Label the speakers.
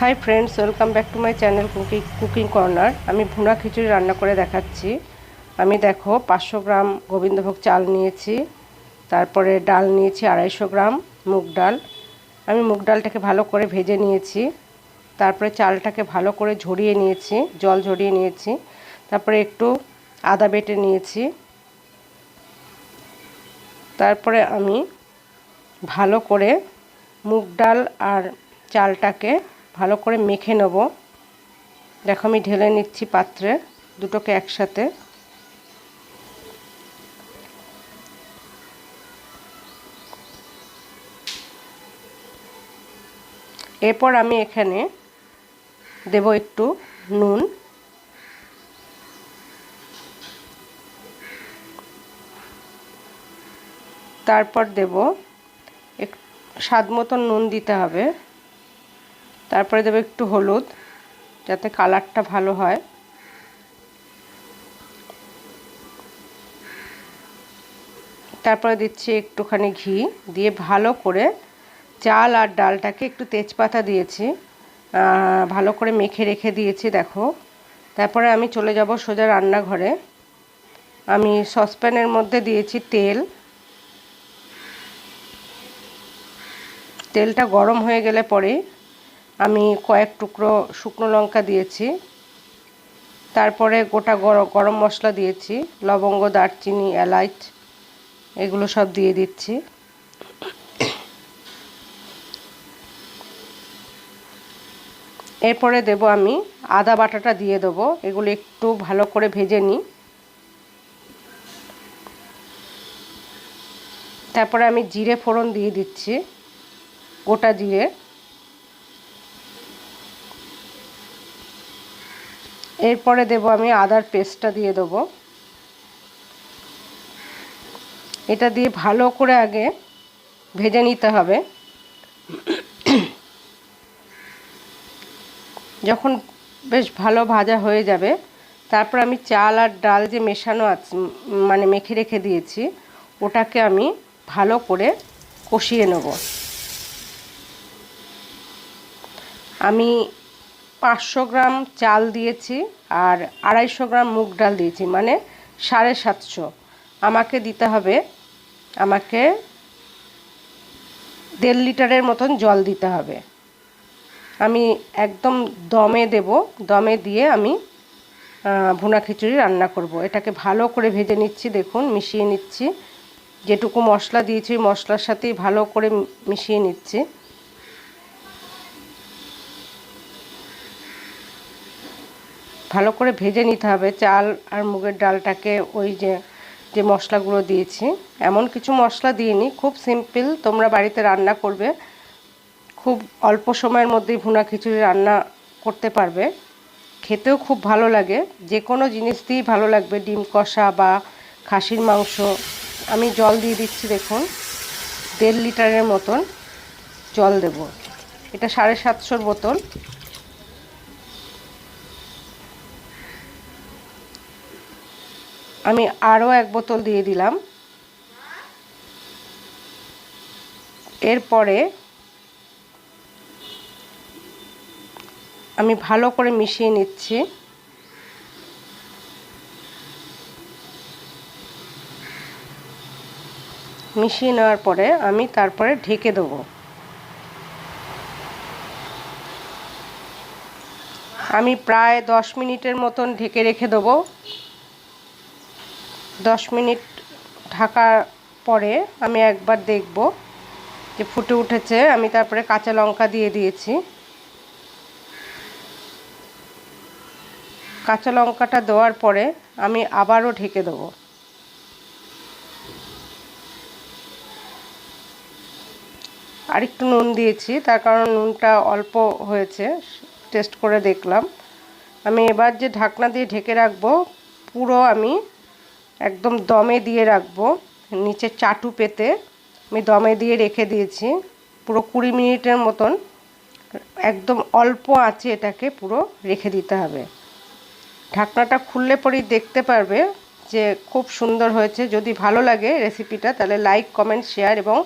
Speaker 1: High friends welcome back to my channel cooking corner. आमी भुना खिचुड़ी रान्ना करे देखाচ্ছি। आमी देखो 500 ग्राम गोविंदभोग चाल निয়েছি, তারপরে ডাল নিয়েছি 250 গ্রাম মুগ ডাল। আমি মুগ ডালটাকে ভালো করে ভেজে নিয়েছি, তারপরে চালটাকে ভালো করে ঝরিয়ে নিয়েছি, জল ঝরিয়ে নিয়েছি। তারপরে একটু আদা বেটে নিয়েছি। তারপরে আমি ভালো করে মুগ ডাল আর চালটাকে ভালো করে মেখে নেব। দেখো আমি ঢেলে নিচ্ছি পাত্রে দুটোকে একসাথে। এরপর আমি এখানে দেব একটু নুন, তারপর দেব স্বাদ মতন নুন দিতে হবে। তারপরে দেব একটু হলুদ যাতে কালারটা ভালো হয়। তারপরে দিচ্ছি একটুখানি ঘি দিয়ে ভালো করে চাল আর ডালটাকে একটু তেজপাতা দিয়েছি, ভালো করে মেখে রেখে দিয়েছি দেখো। তারপরে আমি চলে যাব সোজা রান্নাঘরে। আমি সসপ্যানের মধ্যে দিয়েছি তেল। তেলটা গরম হয়ে গেলে পরে আমি কয়েক টুকরো শুকনো লঙ্কা দিয়েছি, তারপরে গোটা গরম মশলা দিয়েছি, লবঙ্গ, দারচিনি, এলাচ এগুলো সব দিয়ে দিচ্ছি। এরপরে দেব আমি আদা বাটাটা দিয়ে দেবো। এগুলো একটু ভালো করে ভেজে নিই। তারপরে আমি জিরে ফোড়ন দিয়ে দিচ্ছি, গোটা জিরে। এরপরে দেব আমি আদার পেস্টটা দিয়ে দেবো। এটা দিয়ে ভালো করে আগে ভেজে নিতে হবে। যখন বেশ ভালো ভাজা হয়ে যাবে তারপর আমি চাল আর ডাল যে মেশানো আছে মানে মেখে রেখে দিয়েছি ওটাকে আমি ভালো করে কষিয়ে নেব। আমি 500 গ্রাম চাল দিয়েছি আর 250 গ্রাম মুগ ডাল দিয়েছি, মানে 750। আমাকে দিতে হবে, আমাকে 1.5 লিটারের মতন জল দিতে হবে। আমি একদম দমে দেব, দমে দিয়ে আমি ভুনা খিচুড়ি রান্না করব। এটাকে ভালো করে ভেজে নিচ্ছি, দেখুন মিশিয়ে নিচ্ছি। যেটুকু মশলা দিয়েছি মশলার সাথেই ভালো করে মিশিয়ে নিচ্ছি। ভালো করে ভেজে নিতে হবে চাল আর মুগের ডালটাকে। ওই যে মশলাগুলো দিয়েছি, এমন কিছু মশলা দিইনি, খুব সিম্পল, তোমরা বাড়িতে রান্না করবে, খুব অল্প সময়ের মধ্যেই ভুনা খিচুড়ি রান্না করতে পারবে। খেতেও খুব ভালো লাগে, যে কোনো জিনিস দিয়েই ভালো লাগবে, ডিম কষা বা খাসির মাংস। আমি জল দিয়ে দিচ্ছি, দেখুন 1.5 লিটারের মতন জল দেব। এটা 750 বোতল। আমি আরও 1 বোতল দিয়ে দিলাম। এরপরে আমি ভালো করে মিশিয়ে নিচ্ছি। মিশিয়ে নেওয়ার পরে আমি তারপরে ঢেকে দেবো। আমি প্রায় 10 মিনিটের মতন ঢেকে রেখে দেবো। 10 মিনিট ঢাকার পরে আমি একবার দেখব যে ফুটে উঠেছে। আমি তারপরে কাঁচা লঙ্কা দিয়ে দিয়েছি। কাঁচা লঙ্কাটা দেওয়ার পরে আমি আবারও ঢেকে দেবো। আর একটু নুন দিয়েছি, তার কারণ নুনটা অল্প হয়েছে, টেস্ট করে দেখলাম। আমি এবার যে ঢাকনা দিয়ে ঢেকে রাখবো, পুরো আমি একদম দমে দিয়ে রাখবো। নিচে চাটু পেতে আমি দমে দিয়ে রেখে দিয়েছি পুরো 20 মিনিটের মতন। একদম অল্প আঁচে এটাকে পুরো রেখে দিতে হবে। ঢাকনাটা খুললে পরেই দেখতে পারবে যে খুব সুন্দর হয়েছে। যদি ভালো লাগে রেসিপিটা তাহলে লাইক, কমেন্ট, শেয়ার এবং